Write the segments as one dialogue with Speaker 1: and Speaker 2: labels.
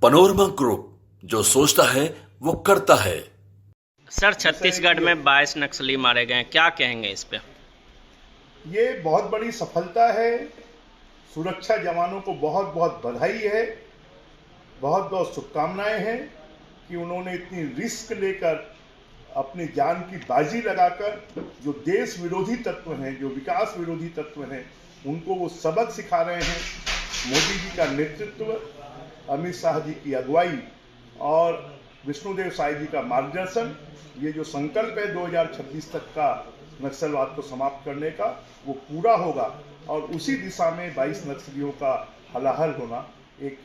Speaker 1: Panorama group, जो सोचता है वो करता है।
Speaker 2: सर, छत्तीसगढ़ में 22 नक्सली मारे गए, क्या कहेंगे इस पे?
Speaker 3: ये बहुत बड़ी सफलता है। सुरक्षा जवानों को बहुत बहुत बधाई है, बहुत बहुत शुभकामनाएं हैं कि उन्होंने इतनी रिस्क लेकर अपनी जान की बाजी लगाकर जो देश विरोधी तत्व हैं, जो विकास विरोधी तत्व हैं, उनको वो सबक सिखा रहे हैं। मोदी जी का नेतृत्व, अमित शाह जी की अगुवाई और विष्णुदेव साई जी का मार्गदर्शन, ये जो संकल्प है 2026 तक का नक्सलवाद को समाप्त करने का, वो पूरा होगा और उसी दिशा में 22 नक्सलियों का हलाहल होना एक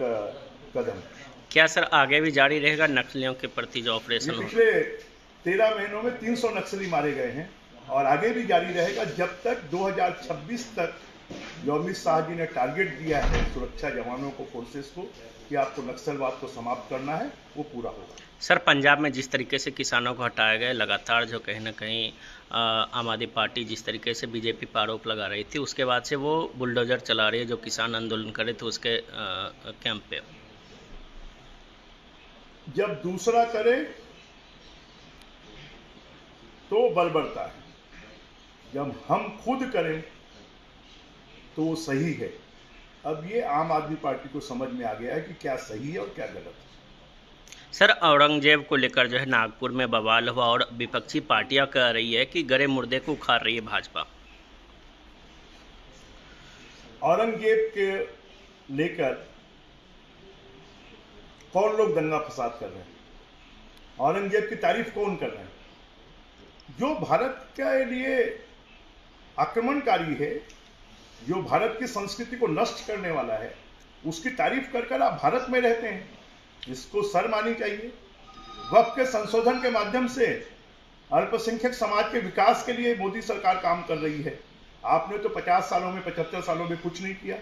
Speaker 3: कदम है।
Speaker 2: क्या सर आगे भी जारी रहेगा नक्सलियों के प्रति जो ऑपरेशन हो?
Speaker 3: पिछले 13 महीनों में 300 नक्सली मारे गए हैं और आगे भी जारी रहेगा जब तक 2026 तक जो अमित शाह जी ने टारगेट दिया है सुरक्षा जवानों को, फोर्सेस को, कि आपको नक्सलवाद को समाप्त करना है, वो पूरा होगा।
Speaker 2: सर, पंजाब में जिस तरीके से किसानों को हटाया गया, लगातार जो कहीं ना कहीं आम आदमी पार्टी जिस तरीके से बीजेपी पर आरोप लगा रही थी, उसके बाद से वो बुलडोजर चला रही है जो किसान आंदोलन करे थे उसके कैंप पे।
Speaker 3: जब दूसरा करे तो बर्बरता है, जब हम खुद करें तो वो सही है। अब ये आम आदमी पार्टी को समझ में आ गया है कि क्या सही है और क्या गलत है।
Speaker 2: सर, औरंगजेब को लेकर जो है नागपुर में बवाल हुआ और विपक्षी पार्टियां कह रही है कि गरे मुर्दे को उखाड़ रही है भाजपा।
Speaker 3: औरंगजेब के लेकर कौन लोग दंगा फसाद कर रहे हैं? औरंगजेब की तारीफ कौन कर रहे हैं? जो भारत के लिए आक्रमणकारी है, जो भारत की संस्कृति को नष्ट करने वाला है, उसकी तारीफ कर कर आप भारत में रहते हैं, इसको शर्म आनी चाहिए। वक्फ के संशोधन के माध्यम से अल्पसंख्यक समाज के विकास के लिए मोदी सरकार काम कर रही है। आपने तो 50 सालों में, 75 सालों में कुछ नहीं किया।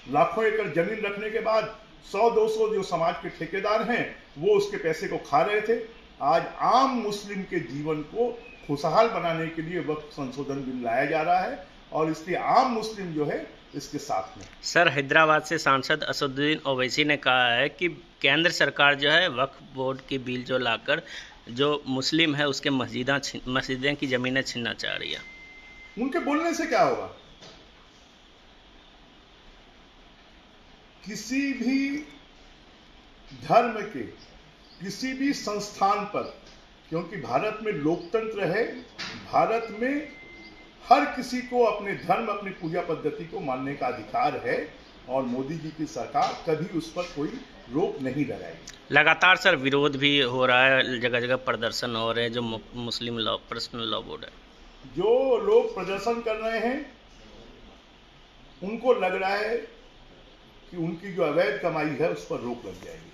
Speaker 3: लाखों एकड़ जमीन रखने के बाद 100-200 जो समाज के ठेकेदार हैं वो उसके पैसे को खा रहे थे। आज आम मुस्लिम के जीवन को खुशहाल बनाने के लिए वक्फ संशोधन बिल लाया जा रहा है और इसलिए आम मुस्लिम जो है इसके साथ में।
Speaker 2: सर, हैदराबाद से सांसद असदुद्दीन ओवैसी ने कहा है कि केंद्र सरकार जो है वक्फ बोर्ड की बिल जो लाकर जो मुस्लिम है उसके मस्जिदें की जमीनें छीनना चाह रही है।
Speaker 3: उनके बोलने से क्या होगा? किसी भी धर्म के किसी भी संस्थान पर, क्योंकि भारत में लोकतंत्र है, भारत में हर किसी को अपने धर्म, अपनी पूजा पद्धति को मानने का अधिकार है और मोदी जी की सरकार कभी उस पर कोई रोक नहीं लगाएगी।
Speaker 2: लगातार सर विरोध भी हो रहा है, जगह जगह प्रदर्शन हो रहे हैं जो मुस्लिम लॉ, पर्सनल लॉ बोर्ड है।
Speaker 3: जो लोग प्रदर्शन कर रहे हैं उनको लग रहा है कि उनकी जो अवैध कमाई है उस पर रोक लग जाएगी।